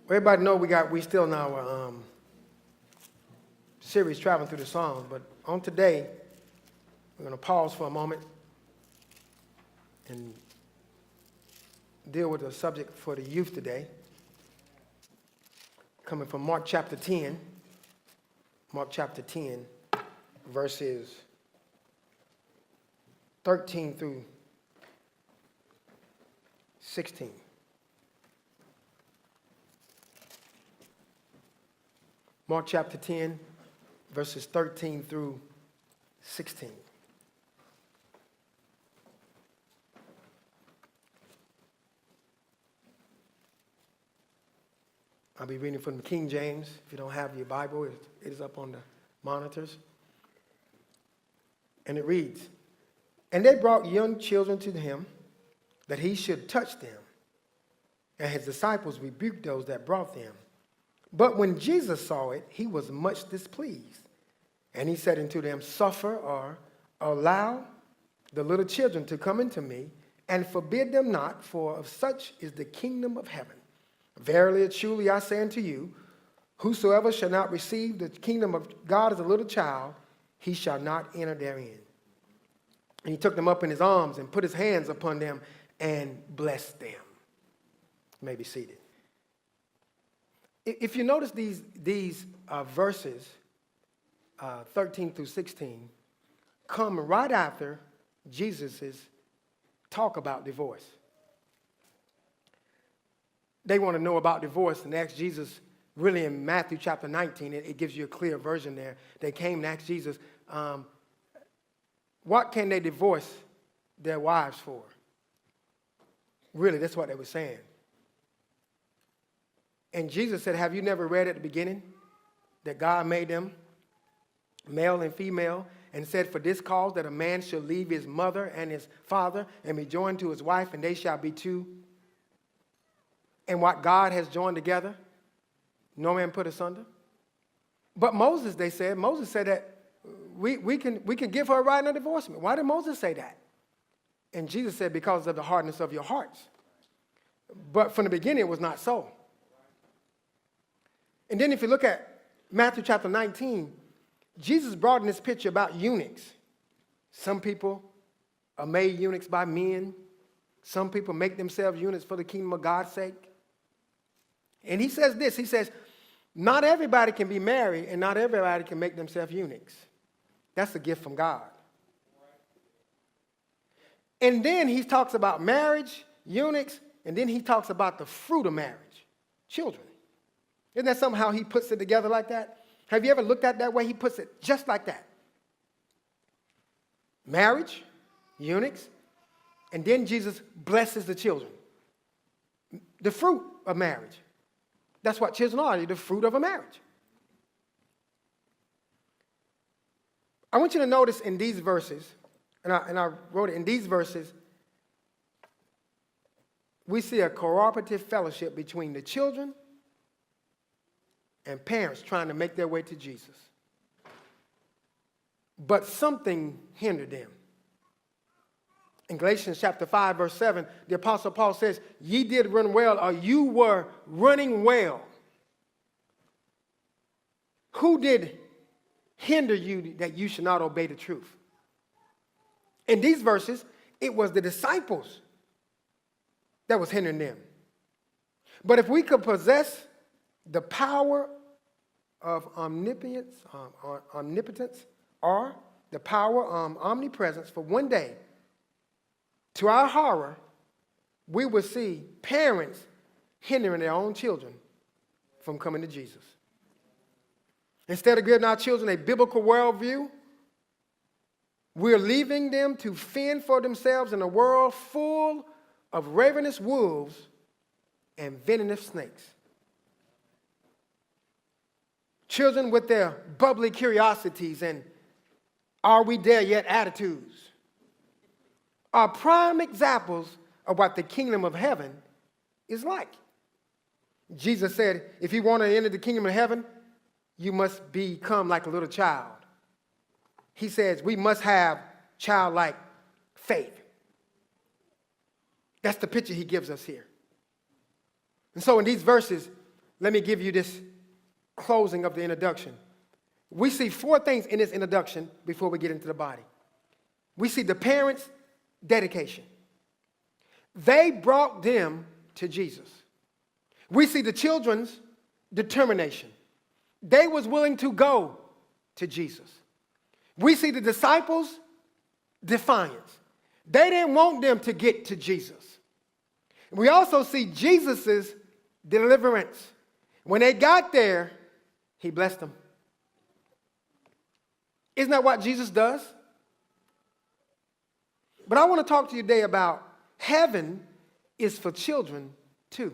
Everybody know we still in our series traveling through the Psalms, but on today we're going to pause for a moment and deal with the subject for the youth today, coming from Mark chapter 10, verses 13 through 16. Mark chapter 10, verses 13 through 16. I'll be reading from the King James. If you don't have your Bible, it is up on the monitors. And it reads, "And they brought young children to him, that he should touch them. And his disciples rebuked those that brought them. But when Jesus saw it, he was much displeased. And he said unto them, Suffer or allow the little children to come unto me, and forbid them not, for of such is the kingdom of heaven. Verily and truly I say unto you, whosoever shall not receive the kingdom of God as a little child, he shall not enter therein. And he took them up in his arms and put his hands upon them and blessed them." You may be seated. If you notice these verses, 13 through 16, come right after Jesus' talk about divorce. They want to know about divorce and ask Jesus, really in Matthew chapter 19, it gives you a clear version there. They came and asked Jesus, what can they divorce their wives for? Really, that's what they were saying. And Jesus said, have you never read at the beginning that God made them male and female, and said, for this cause that a man shall leave his mother and his father and be joined to his wife, and they shall be two. And what God has joined together, no man put asunder. But Moses said that we can give her a right of divorcement. Why did Moses say that? And Jesus said, because of the hardness of your hearts. But from the beginning, it was not so. And then if you look at Matthew chapter 19, Jesus brought in this picture about eunuchs. Some people are made eunuchs by men. Some people make themselves eunuchs for the kingdom of God's sake. And he says this, he says, not everybody can be married and not everybody can make themselves eunuchs. That's a gift from God. And then he talks about marriage, eunuchs, and then he talks about the fruit of marriage, children. Isn't that somehow he puts it together like that? Have you ever looked at that way? He puts it just like that. Marriage, eunuchs, and then Jesus blesses the children. The fruit of marriage. That's what children are, the fruit of a marriage. I want you to notice in these verses, and I wrote it in these verses, we see a cooperative fellowship between the children and parents trying to make their way to Jesus. But something hindered them. In Galatians chapter 5, verse 7, the Apostle Paul says, ye did run well, or you were running well. Who did hinder you that you should not obey the truth? In these verses, it was the disciples that was hindering them. But if we could possess the power of omnipotence, or the power of omnipresence for one day, to our horror, we will see parents hindering their own children from coming to Jesus. Instead of giving our children a biblical worldview, we're leaving them to fend for themselves in a world full of ravenous wolves and venomous snakes. Children with their bubbly curiosities and are we there yet attitudes are prime examples of what the kingdom of heaven is like. Jesus said, if you want to enter the kingdom of heaven, you must become like a little child. He says we must have childlike faith. That's the picture he gives us here. And so in these verses, let me give you this closing of the introduction. We see 4 things in this introduction before we get into the body. We see the parents' dedication. They brought them to Jesus. We see the children's determination. They was willing to go to Jesus. We see the disciples' defiance. They didn't want them to get to Jesus. We also see Jesus' deliverance. When they got there, he blessed them. Isn't that what Jesus does? But I want to talk to you today about heaven is for children too.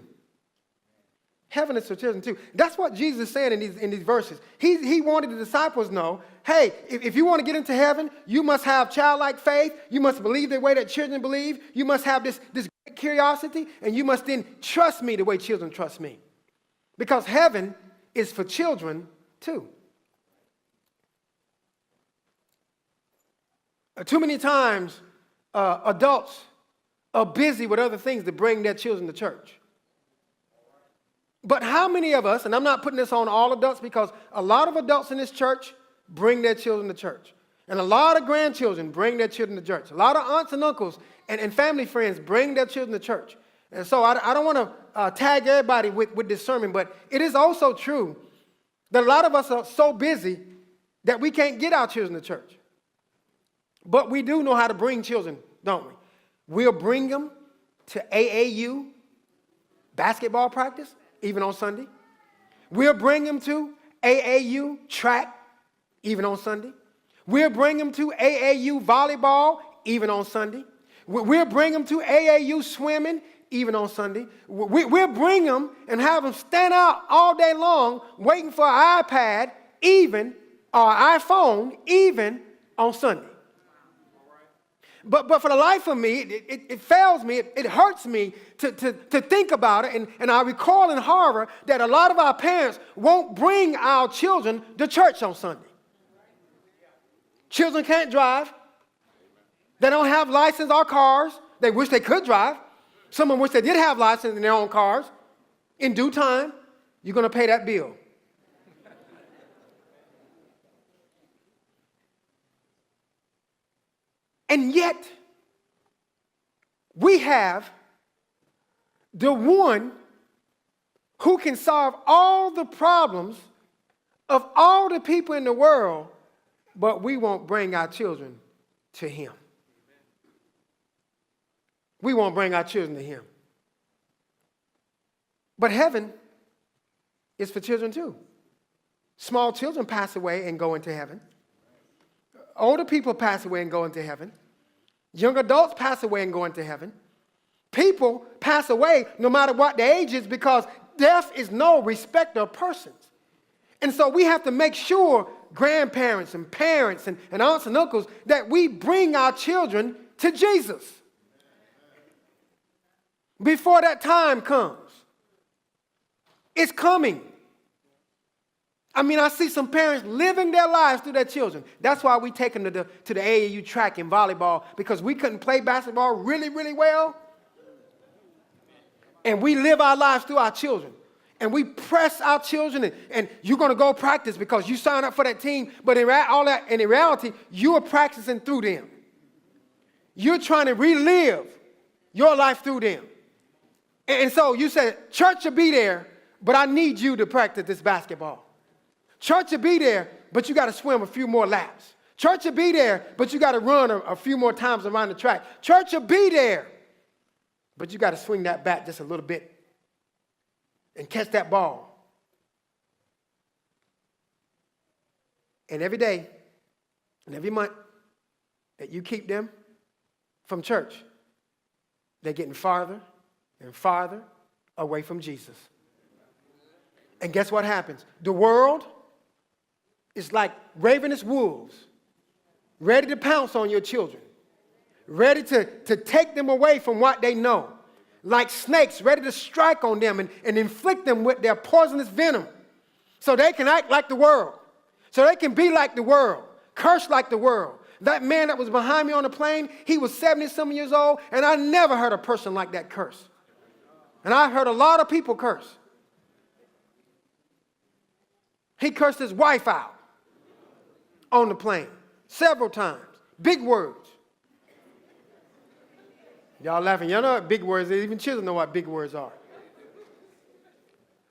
Heaven is for children too. That's what Jesus is saying in these verses. He wanted the disciples to know, hey, if you want to get into heaven, you must have childlike faith. You must believe the way that children believe. You must have this great curiosity, and you must then trust me the way children trust me. Because heaven is for children too. Too many times, adults are busy with other things to bring their children to church. But how many of us, and I'm not putting this on all adults because a lot of adults in this church bring their children to church. And a lot of grandchildren bring their children to church. A lot of aunts and uncles and family friends bring their children to church. And so I don't want to tag everybody with this sermon, but it is also true that a lot of us are so busy that we can't get our children to church. But we do know how to bring children, don't we? We'll bring them to AAU basketball practice, even on Sunday. We'll bring them to AAU track, even on Sunday. We'll bring them to AAU volleyball, even on Sunday. We'll bring them to AAU swimming, even on Sunday. We'll bring them and have them stand out all day long waiting for an iPad, even, or iPhone, even on Sunday. But for the life of me, it fails me, it hurts me to think about it. And I recall in horror that a lot of our parents won't bring our children to church on Sunday. Children can't drive. They don't have license or cars. They wish they could drive. Some of them wish they did have license in their own cars. In due time, you're going to pay that bill. And yet, we have the one who can solve all the problems of all the people in the world, but we won't bring our children to him. We won't bring our children to him. But heaven is for children too. Small children pass away and go into heaven. Older people pass away and go into heaven. Young adults pass away and go into heaven. People pass away no matter what the age is because death is no respecter of persons. And so we have to make sure, grandparents and parents and aunts and uncles, that we bring our children to Jesus before that time comes. It's coming. I mean, I see some parents living their lives through their children. That's why we take them to the AAU track and volleyball, because we couldn't play basketball really, really well. And we live our lives through our children. And we press our children, and you're going to go practice because you signed up for that team. But in reality, you are practicing through them. You're trying to relive your life through them. And so you said, church will be there, but I need you to practice this basketball. Church will be there, but you got to swim a few more laps. Church will be there, but you got to run a few more times around the track. Church will be there, but you got to swing that bat just a little bit and catch that ball. And every day and every month that you keep them from church, they're getting farther and farther away from Jesus. And guess what happens? The world is like ravenous wolves, ready to pounce on your children, ready to take them away from what they know, like snakes, ready to strike on them and inflict them with their poisonous venom so they can act like the world, so they can be like the world, curse like the world. That man that was behind me on the plane, he was 70-some years old, and I never heard a person like that curse. And I heard a lot of people curse. He cursed his wife out on the plane several times. Big words. Y'all laughing. Y'all know what big words is. Even children know what big words are.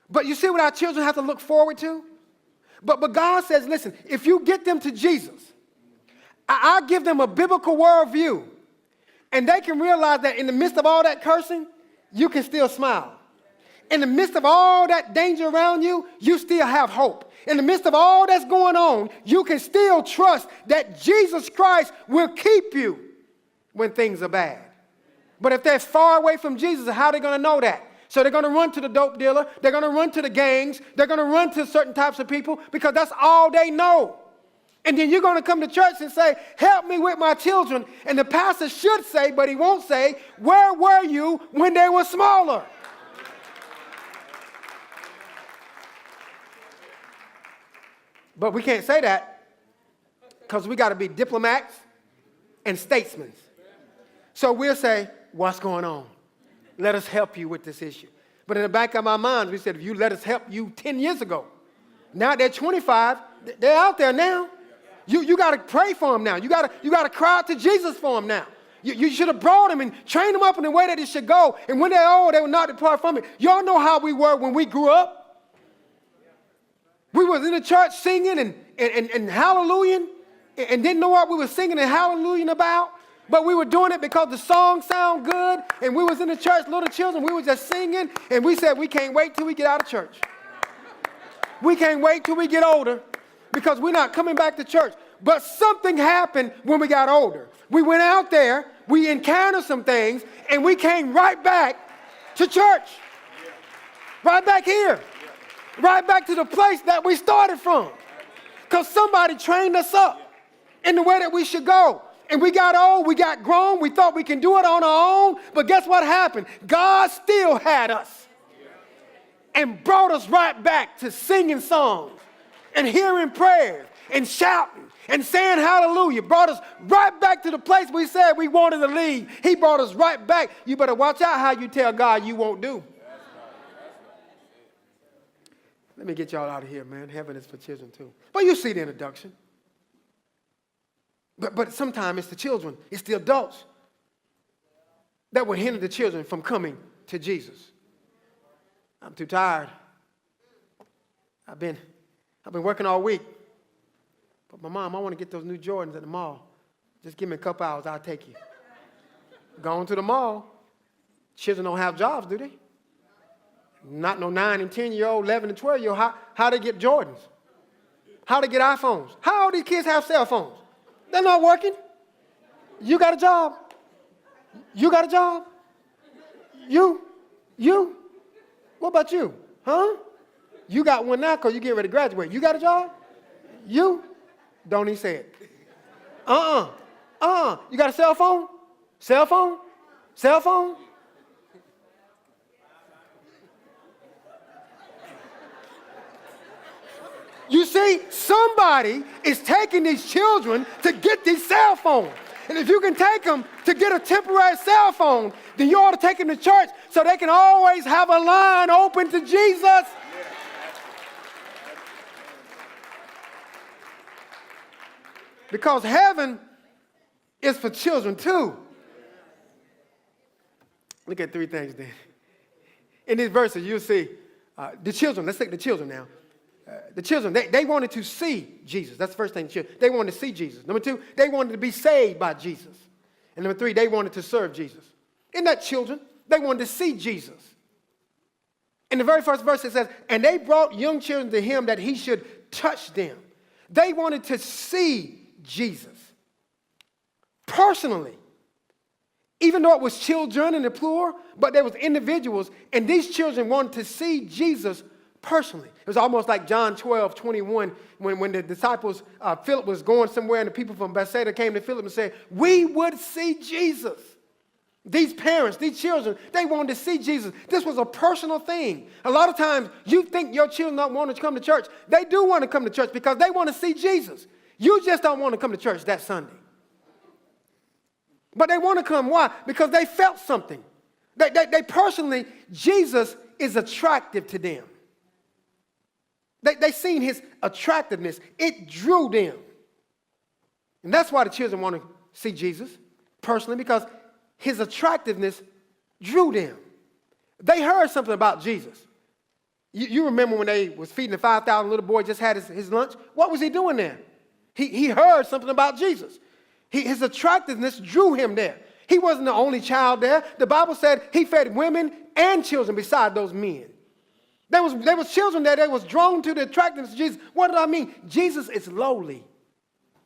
But you see what our children have to look forward to? But God says, listen, if you get them to Jesus, I'll give them a biblical worldview. And they can realize that in the midst of all that cursing, you can still smile. In the midst of all that danger around you, you still have hope. In the midst of all that's going on, you can still trust that Jesus Christ will keep you when things are bad. But if they're far away from Jesus, how are they going to know that? So they're going to run to the dope dealer. They're going to run to the gangs. They're going to run to certain types of people because that's all they know. And then you're going to come to church and say, help me with my children. And the pastor should say, but he won't say, where were you when they were smaller? But we can't say that because we got to be diplomats and statesmen. So we'll say, what's going on? Let us help you with this issue. But in the back of our minds, we said, if you let us help you 10 years ago, now they're 25, they're out there now. You got to pray for them now. You got to cry out to Jesus for them now. You should have brought them and trained them up in the way that it should go. And when they're old, they will not depart from it. Y'all know how we were when we grew up. We was in the church singing and hallelujah and didn't know what we were singing and hallelujah about. But we were doing it because the song sounded good, and we was in the church, little children, we were just singing, and we said, we can't wait till we get out of church. We can't wait till we get older because we're not coming back to church. But something happened when we got older. We went out there, we encountered some things, and we came right back to church. Right back here. Right back to the place that we started from. Because somebody trained us up in the way that we should go. And we got old, we got grown, we thought we can do it on our own. But guess what happened? God still had us and brought us right back to singing songs and hearing prayers and shouting and saying hallelujah. Brought us right back to the place we said we wanted to leave. He brought us right back. You better watch out how you tell God you won't do. Let me get y'all out of here, man. Heaven is for children too. But you see the introduction. But sometimes it's the children, it's the adults that will hinder the children from coming to Jesus. I'm too tired. I've been working all week. But my mom, I want to get those new Jordans at the mall. Just give me a couple hours, I'll take you. Going to the mall. Children don't have jobs, do they? Not no 9 and 10-year-old, 11 and 12-year-old. How they get Jordans? How they get iPhones? How all these kids have cell phones? They're not working. You got a job. You got a job. You. What about you? Huh? You got one now because you get ready to graduate. You got a job? You. Don't even say it. You got a cell phone? Cell phone? Cell phone? You see, somebody is taking these children to get these cell phones. And if you can take them to get a temporary cell phone, then you ought to take them to church so they can always have a line open to Jesus. Because heaven is for children too. Look at 3 things then. In these verses, you'll see the children. Let's take the children now. The children, they wanted to see Jesus. That's the first thing. They wanted to see Jesus. Number 2, they wanted to be saved by Jesus. And number 3, they wanted to serve Jesus. Isn't that children? They wanted to see Jesus. In the very first verse it says, and they brought young children to him that he should touch them. They wanted to see Jesus personally. Even though it was children in the plural, but there was individuals, and these children wanted to see Jesus personally. It was almost like John 12:21 when the disciples, Philip was going somewhere and the people from Bethsaida came to Philip and said, we would see Jesus. These parents, these children, they wanted to see Jesus. This was a personal thing. A lot of times you think your children don't want to come to church. They do want to come to church because they want to see Jesus. You just don't want to come to church that Sunday. But they want to come. Why? Because they felt something. They personally, Jesus is attractive to them. They seen his attractiveness. It drew them. And that's why the children want to see Jesus personally, because his attractiveness drew them. They heard something about Jesus. You remember when they was feeding the 5,000, little boy just had his lunch? What was he doing there? He heard something about Jesus. His attractiveness drew him there. He wasn't the only child there. The Bible said he fed women and children beside those men. There was children there that was drawn to the attractiveness of Jesus. What did I mean? Jesus is lowly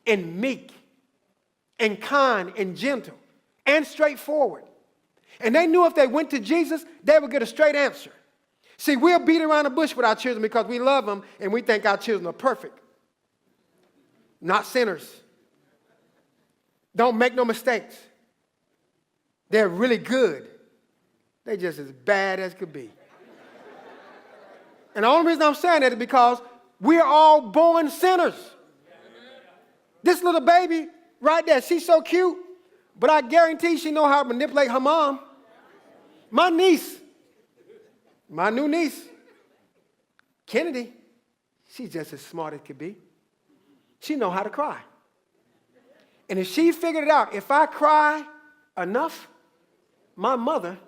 and meek and kind and gentle and straightforward. And they knew if they went to Jesus, they would get a straight answer. See, we'll beat around the bush with our children because we love them and we think our children are perfect. Not sinners. Don't make no mistakes. They're really good. They're just as bad as could be. And the only reason I'm saying that is because we're all born sinners. This little baby right there, she's so cute, but I guarantee she know how to manipulate her mom. My niece, my new niece, Kennedy, she's just as smart as could be. She know how to cry. And if she figured it out, if I cry enough, my mother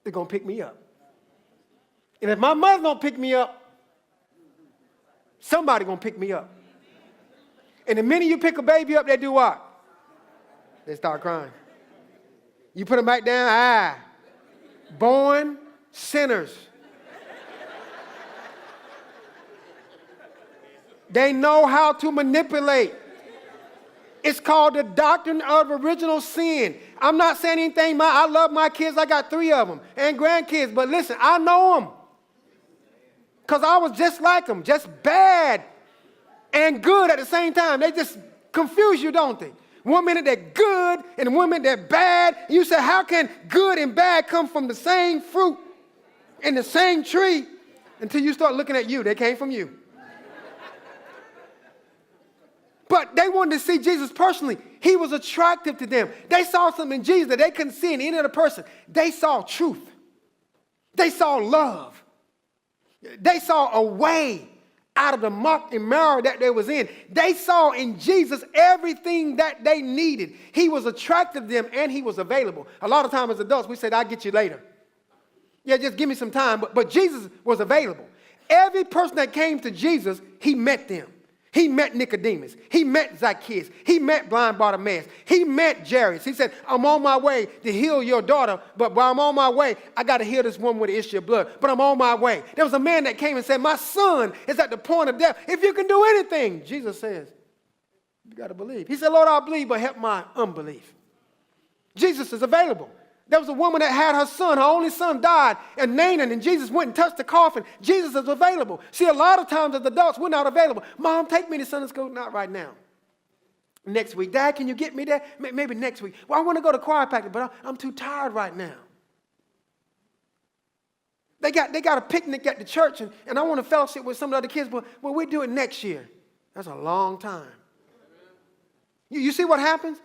is going to pick me up. And if my mother don't pick me up, somebody going to pick me up. And the minute you pick a baby up, they do what? They start crying. You put them back down, born sinners. They know how to manipulate. It's called the doctrine of original sin. I'm not saying anything. I love my kids. I got 3 of them and grandkids. But listen, I know them. Because I was just like them, just bad and good at the same time. They just confuse you, don't they? One minute they're good and one minute they're bad. You say, how can good and bad come from the same fruit in the same tree? Until you start looking at you. They came from you. But they wanted to see Jesus personally. He was attractive to them. They saw something in Jesus that they couldn't see in any other person. They saw truth. They saw love. They saw a way out of the muck and marrow that they was in. They saw in Jesus everything that they needed. He was attractive to them and he was available. A lot of times as adults, we said, I'll get you later. Yeah, just give me some time. But Jesus was available. Every person that came to Jesus, he met them. He met Nicodemus. He met Zacchaeus. He met blind Bartimaeus. He met Jairus. He said, I'm on my way to heal your daughter, but while I'm on my way, I got to heal this woman with the issue of blood. But I'm on my way. There was a man that came and said, my son is at the point of death. If you can do anything, Jesus says, you got to believe. He said, Lord, I'll believe, but help my unbelief. Jesus is available. There was a woman that had her son, her only son died, and Naaman, and Jesus went and touched the coffin. Jesus is available. See, a lot of times as adults, we're not available. Mom, take me to Sunday school. Not right now. Next week. Dad, can you get me there? Maybe next week. Well, I want to go to choir practice, but I'm too tired right now. They got a picnic at the church, and I want to fellowship with some of the other kids, but we'll do it next year. That's a long time. You see what happens?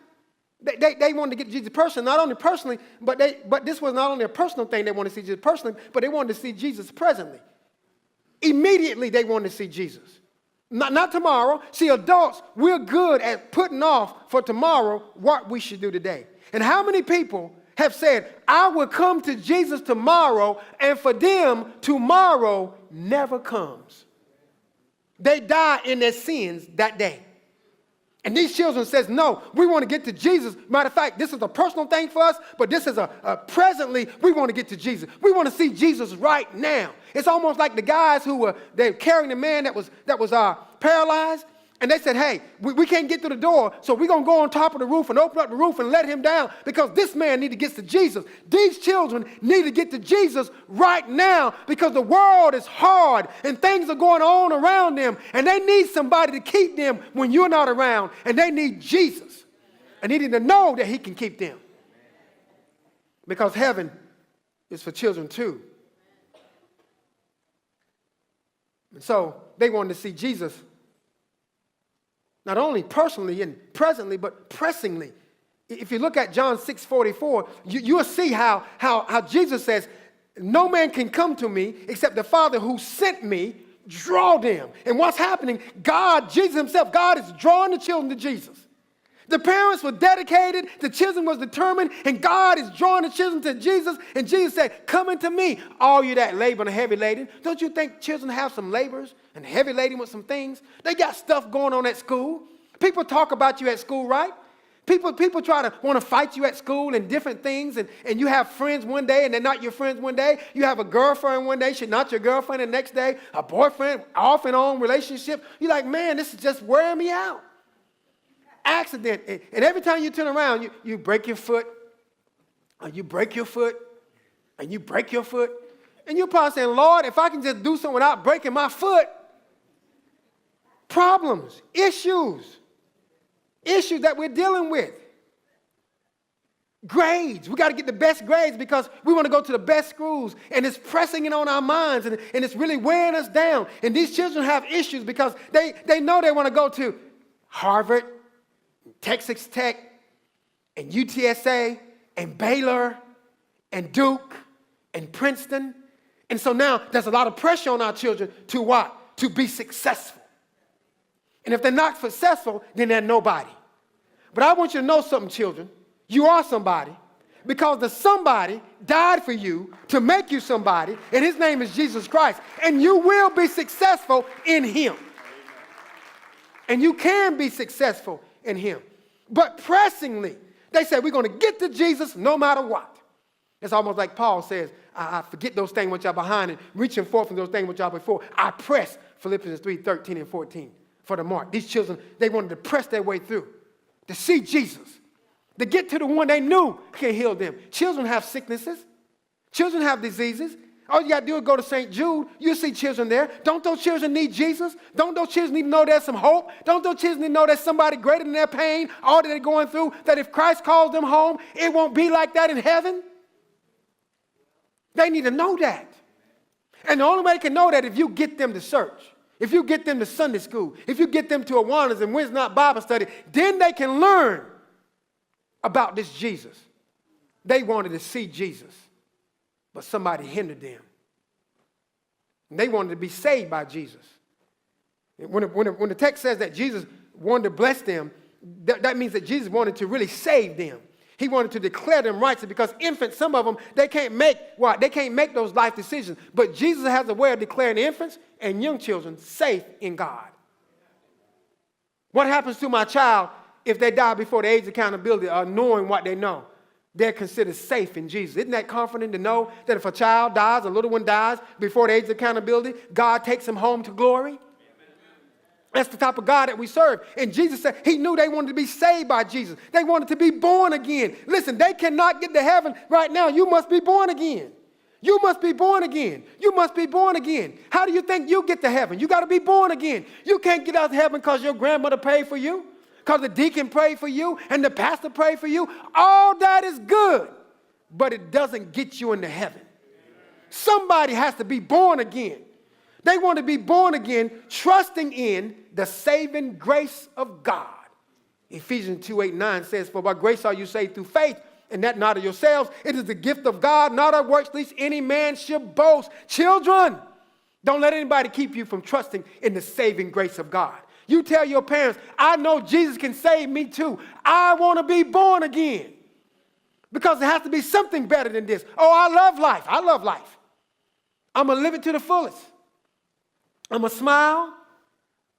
They wanted to get Jesus personally, not only personally, but this was not only a personal thing they wanted to see Jesus personally, but they wanted to see Jesus presently. Immediately they wanted to see Jesus. Not tomorrow. See, adults, we're good at putting off for tomorrow what we should do today. And how many people have said, I will come to Jesus tomorrow, and for them, tomorrow never comes. They die in their sins that day. And these children says, no, we want to get to Jesus. Matter of fact, this is a personal thing for us, but this is presently, we want to get to Jesus. We want to see Jesus right now. It's almost like the guys who were carrying the man that was paralyzed. And they said, hey, we can't get through the door, so we're going to go on top of the roof and open up the roof and let him down because this man needs to get to Jesus. These children need to get to Jesus right now because the world is hard and things are going on around them, and they need somebody to keep them when you're not around, and they need Jesus. And they need to know that he can keep them because heaven is for children too. And so they wanted to see Jesus not only personally and presently, but pressingly. If you look at John 6:44, you'll see how Jesus says, no man can come to me except the Father who sent me Draw them. And what's happening? God, Jesus himself, God is drawing the children to Jesus. The parents were dedicated, the children was determined, and God is drawing the children to Jesus. And Jesus said, come unto me, all you that labor and heavy laden. Don't you think children have some labors and heavy laden with some things? They got stuff going on at school. People talk about you at school, right? People try to want to fight you at school and different things, and you have friends one day and they're not your friends one day. You have a girlfriend one day, she's not your girlfriend the next day, a boyfriend, off and on relationship. You're like, man, this is just wearing me out. Accident. And every time you turn around, you break your foot, or you break your foot, and you break your foot. And you're probably saying, Lord, if I can just do something without breaking my foot. Problems, issues that we're dealing with. Grades. We got to get the best grades because we want to go to the best schools. And it's pressing it on our minds, and it's really wearing us down. And these children have issues because they know they want to go to Harvard, Texas Tech, and UTSA, and Baylor, and Duke, and Princeton. And so now there's a lot of pressure on our children to what? To be successful. And if they're not successful, then they're nobody. But I want you to know something, children. You are somebody because the somebody died for you to make you somebody, and his name is Jesus Christ. And you will be successful in him. And you can be successful in him. But pressingly, they say we're going to get to Jesus no matter what. It's almost like Paul says, I forget those things which are behind and reaching forth from those things which are before. I press, Philippians 3:13 and 14, for the mark. These children, they wanted to press their way through, to see Jesus, to get to the one they knew can heal them. Children have sicknesses. Children have diseases. All you got to do is go to St. Jude. You'll see children there. Don't those children need Jesus? Don't those children need to know there's some hope? Don't those children need to know there's somebody greater than their pain, all that they're going through, that if Christ calls them home, it won't be like that in heaven? They need to know that. And the only way they can know that if you get them to church, if you get them to Sunday school, if you get them to Awanas and Wednesday night Bible study, then they can learn about this Jesus. They wanted to see Jesus, but somebody hindered them. And they wanted to be saved by Jesus. When the text says that Jesus wanted to bless them, that means that Jesus wanted to really save them. He wanted to declare them righteous because infants, some of them, they can't make what? They can't make those life decisions. But Jesus has a way of declaring infants and young children safe in God. What happens to my child if they die before the age of accountability or knowing what they know? They're considered safe in Jesus. Isn't that comforting to know that if a child dies, a little one dies before the age of accountability, God takes him home to glory? That's the type of God that we serve. And Jesus said he knew they wanted to be saved by Jesus. They wanted to be born again. Listen, they cannot get to heaven right now. You must be born again. You must be born again. You must be born again. How do you think you get to heaven? You got to be born again. You can't get out of heaven because your grandmother prayed for you, because the deacon prayed for you, and the pastor prayed for you. All that is good, but it doesn't get you into heaven. Somebody has to be born again. They want to be born again, trusting in the saving grace of God. Ephesians 2:8-9 says, for by grace are you saved through faith, and that not of yourselves. It is the gift of God, not of works, lest any man should boast. Children, don't let anybody keep you from trusting in the saving grace of God. You tell your parents, I know Jesus can save me too. I want to be born again. Because there has to be something better than this. Oh, I love life. I love life. I'm going to live it to the fullest. I'm going to smile.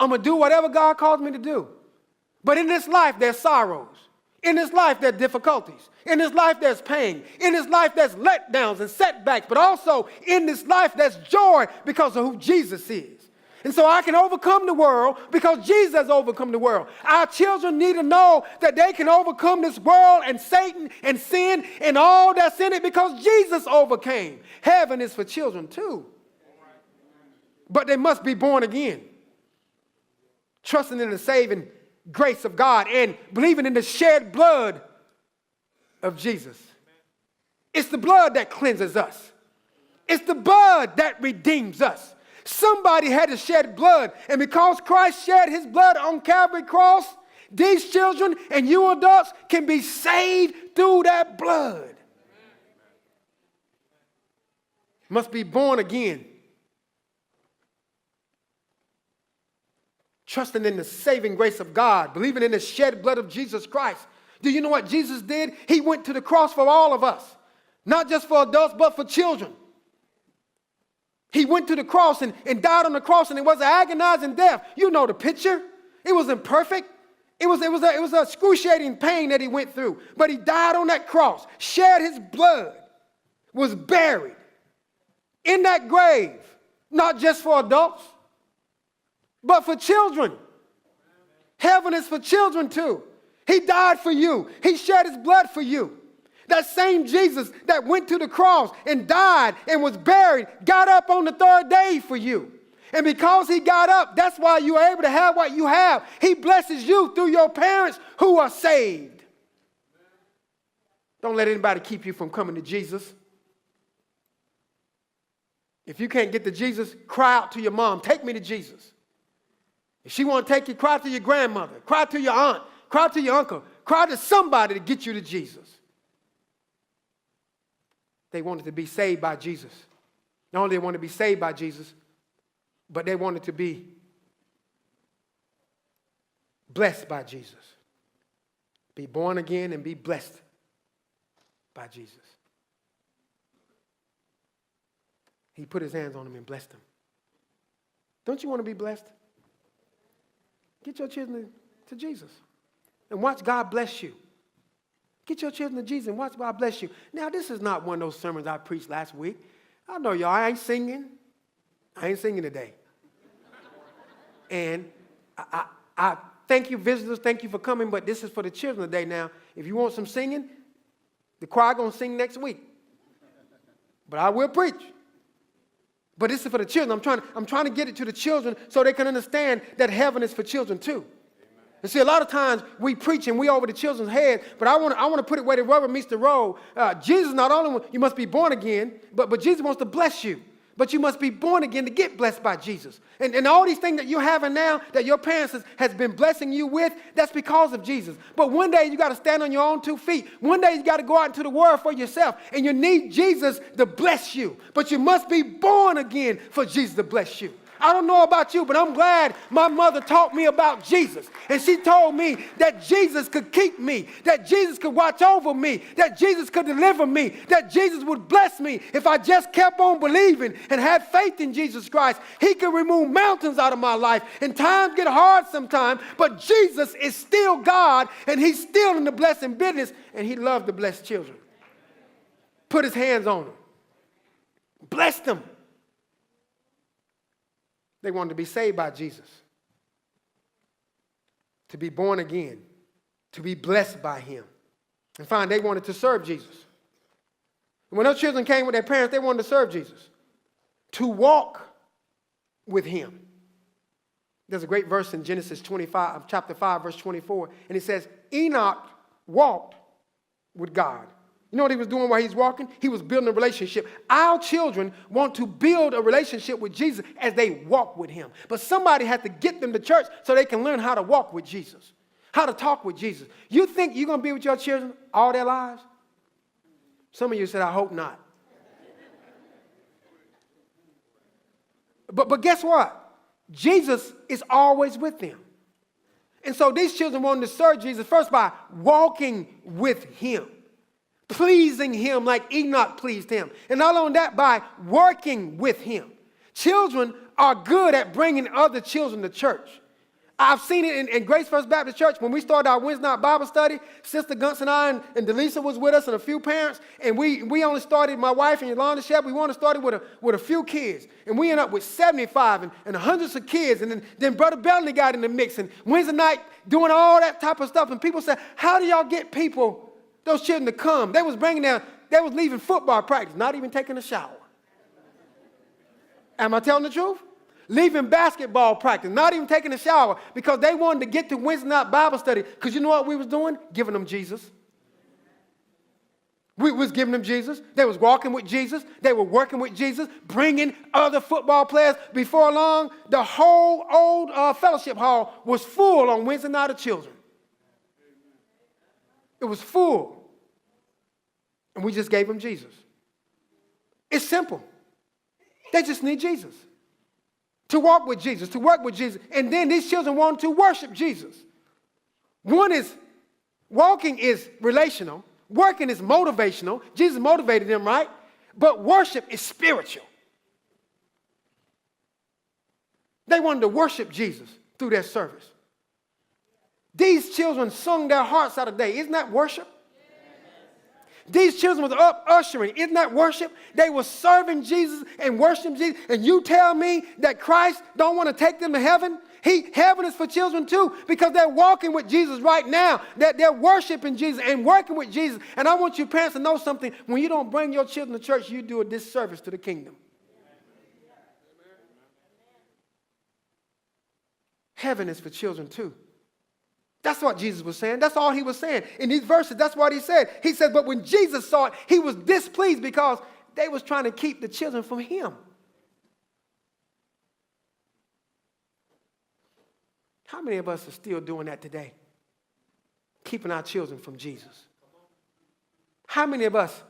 I'm going to do whatever God calls me to do. But in this life, there's sorrows. In this life, there's difficulties. In this life, there's pain. In this life, there's letdowns and setbacks. But also, in this life, there's joy because of who Jesus is. And so I can overcome the world because Jesus has overcome the world. Our children need to know that they can overcome this world and Satan and sin and all that's in it because Jesus overcame. Heaven is for children too. But they must be born again. Trusting in the saving grace of God and believing in the shed blood of Jesus. It's the blood that cleanses us. It's the blood that redeems us. Somebody had to shed blood. And because Christ shed his blood on Calvary cross, these children and you adults can be saved through that blood. Must be born again. trusting in the saving grace of God, believing in the shed blood of Jesus Christ. Do you know what Jesus did? He went to the cross for all of us, not just for adults, but for children. He went to the cross and died on the cross, and it was an agonizing death. You know the picture. It was imperfect. It was a excruciating pain that he went through. But he died on that cross, shed his blood, was buried in that grave, not just for adults, but for children. Heaven is for children too. He died for you. He shed his blood for you. That same Jesus that went to the cross and died and was buried, got up on the third day for you. And because he got up, that's why you are able to have what you have. He blesses you through your parents who are saved. Don't let anybody keep you from coming to Jesus. If you can't get to Jesus, cry out to your mom, take me to Jesus. If she won't take you, cry to your grandmother, cry to your aunt, cry to your uncle, cry to somebody to get you to Jesus. They wanted to be saved by Jesus. Not only they wanted to be saved by Jesus, but they wanted to be blessed by Jesus. Be born again and be blessed by Jesus. He put his hands on them and blessed them. Don't you want to be blessed? Get your children to Jesus and watch God bless you. Get your children to Jesus and watch God bless you. Now, this is not one of those sermons I preached last week. I know y'all, I ain't singing. I ain't singing today. And I thank you, visitors. Thank you for coming, but this is for the children today. Now, if you want some singing, the choir going to sing next week. But I will preach. But this is for the children. I'm trying to get it to the children so they can understand that heaven is for children too. And see, a lot of times we preach and we over the children's head, but I want to put it where the rubber meets the road. Jesus, not only you must be born again, but Jesus wants to bless you. But you must be born again to get blessed by Jesus. And all these things that you're having now that your parents has been blessing you with, that's because of Jesus. But one day you got to stand on your own 2 feet. One day you got to go out into the world for yourself. And you need Jesus to bless you. But you must be born again for Jesus to bless you. I don't know about you, but I'm glad my mother taught me about Jesus. And she told me that Jesus could keep me, that Jesus could watch over me, that Jesus could deliver me, that Jesus would bless me if I just kept on believing and had faith in Jesus Christ. He could remove mountains out of my life. And times get hard sometimes, but Jesus is still God, and he's still in the blessing business, and he loved to bless children. Put his hands on them. Bless them. They wanted to be saved by Jesus, to be born again, to be blessed by him. And finally, they wanted to serve Jesus. And when those children came with their parents, they wanted to serve Jesus, to walk with him. There's a great verse in Genesis 25, chapter 5, verse 24, and it says, Enoch walked with God. You know what he was doing while he's walking? He was building a relationship. Our children want to build a relationship with Jesus as they walk with him. But somebody had to get them to church so they can learn how to walk with Jesus, how to talk with Jesus. You think you're going to be with your children all their lives? Some of you said, I hope not. But guess what? Jesus is always with them. And so these children wanted to serve Jesus first by walking with him, pleasing him like Enoch pleased him. And not only that, by working with him. Children are good at bringing other children to church. I've seen it in Grace First Baptist Church. When we started our Wednesday night Bible study, Sister Gunts and I and Delisa was with us and a few parents. And we only started, my wife and Yolanda Shep, we only started with a few kids. And we ended up with 75 and hundreds of kids. And then Brother Bellamy got in the mix. And Wednesday night doing all that type of stuff. And people said, how do y'all get people, those children to come? They was leaving football practice, not even taking a shower. Am I telling the truth? Leaving basketball practice, not even taking a shower, because they wanted to get to Wednesday night Bible study. Because you know what we was doing? Giving them Jesus. We was giving them Jesus. They was walking with Jesus. They were working with Jesus, bringing other football players. Before long, the whole old fellowship hall was full on Wednesday night of children. It was full. And we just gave them Jesus. It's simple. They just need Jesus. to walk with Jesus, to work with Jesus. And then these children want to worship Jesus. One is, walking is relational. Working is motivational. Jesus motivated them, right? But worship is spiritual. They wanted to worship Jesus through their service. These children sung their hearts out a day. Isn't that worship? These children was up ushering. Isn't that worship? They were serving Jesus and worshiping Jesus. And you tell me that Christ don't want to take them to heaven? Heaven is for children too, because they're walking with Jesus right now. That they're worshiping Jesus and working with Jesus. And I want you parents to know something. When you don't bring your children to church, you do a disservice to the kingdom. Heaven is for children too. That's what Jesus was saying. That's all he was saying. In these verses, that's what he said. He said, but when Jesus saw it, he was displeased because they was trying to keep the children from him. How many of us are still doing that today? Keeping our children from Jesus. How many of us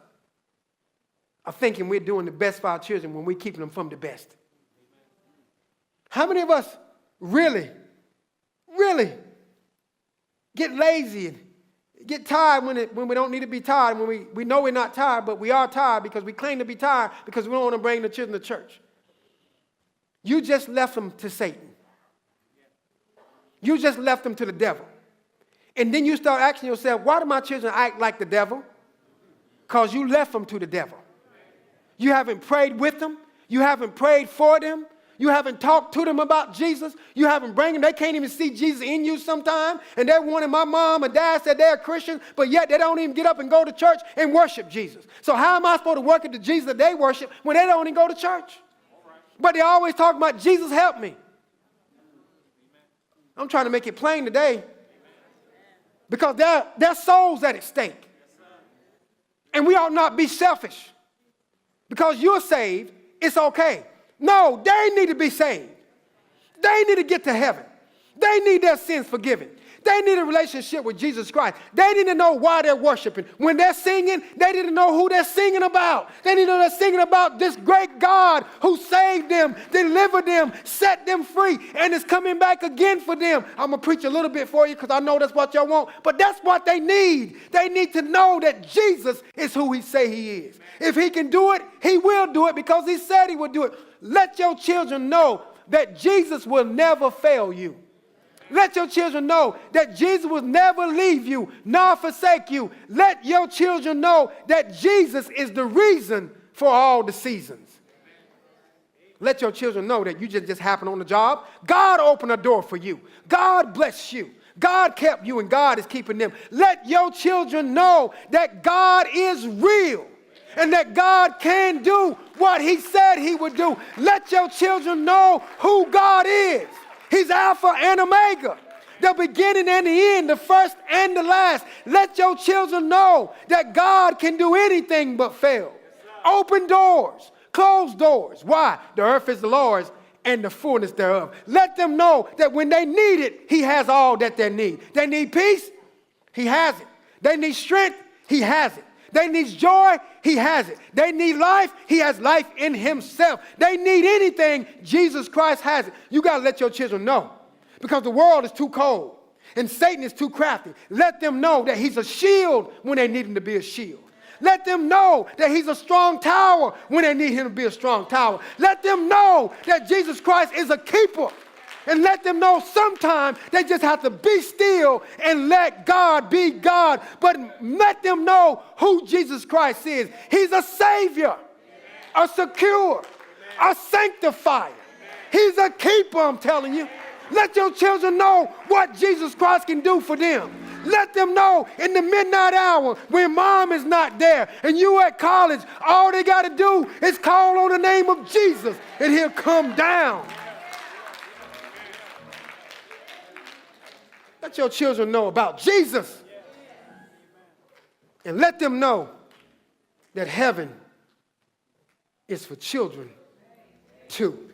are thinking we're doing the best for our children when we're keeping them from the best? How many of us really get lazy and get tired when we don't need to be tired, when we know we're not tired, but we are tired because we claim to be tired because we don't want to bring the children to church? You just left them to Satan. You just left them to the devil. And then you start asking yourself, why do my children act like the devil? Because you left them to the devil. You haven't prayed with them. You haven't prayed for them. You haven't talked to them about Jesus. You haven't bring them. They can't even see Jesus in you sometime. And they're wanting, my mom and dad said they're Christians, but yet they don't even get up and go to church and worship Jesus. So how am I supposed to work at the Jesus that they worship when they don't even go to church? But they always talk about Jesus help me. I'm trying to make it plain today because their souls at stake. And we ought not be selfish. Because you're saved, it's okay. No, they need to be saved. They need to get to heaven. They need their sins forgiven. They need a relationship with Jesus Christ. They need to know why they're worshiping. When they're singing, they need to know who they're singing about. They need to know they're singing about this great God who saved them, delivered them, set them free, and is coming back again for them. I'm going to preach a little bit for you because I know that's what y'all want, but that's what they need. They need to know that Jesus is who he say he is. If he can do it, he will do it because he said he would do it. Let your children know that Jesus will never fail you. Let your children know that Jesus will never leave you nor forsake you. Let your children know that Jesus is the reason for all the seasons. Let your children know that you just happened on the job. God opened a door for you. God bless you. God kept you and God is keeping them. Let your children know that God is real and that God can do what he said he would do. Let your children know who God is. He's Alpha and Omega, the beginning and the end, the first and the last. Let your children know that God can do anything but fail. Open doors, close doors. Why? The earth is the Lord's and the fullness thereof. Let them know that when they need it, he has all that they need. They need peace, he has it. They need strength, he has it. They need joy, he has it. They need life, he has life in himself. They need anything, Jesus Christ has it. You got to let your children know because the world is too cold and Satan is too crafty. Let them know that he's a shield when they need him to be a shield. Let them know that he's a strong tower when they need him to be a strong tower. Let them know that Jesus Christ is a keeper. And let them know sometimes they just have to be still and let God be God. But let them know who Jesus Christ is. He's a Savior, a securer, a sanctifier. He's a keeper, I'm telling you. Let your children know what Jesus Christ can do for them. Let them know in the midnight hour when mom is not there and you at college, all they got to do is call on the name of Jesus and he'll come down. Let your children know about Jesus. And let them know that heaven is for children too.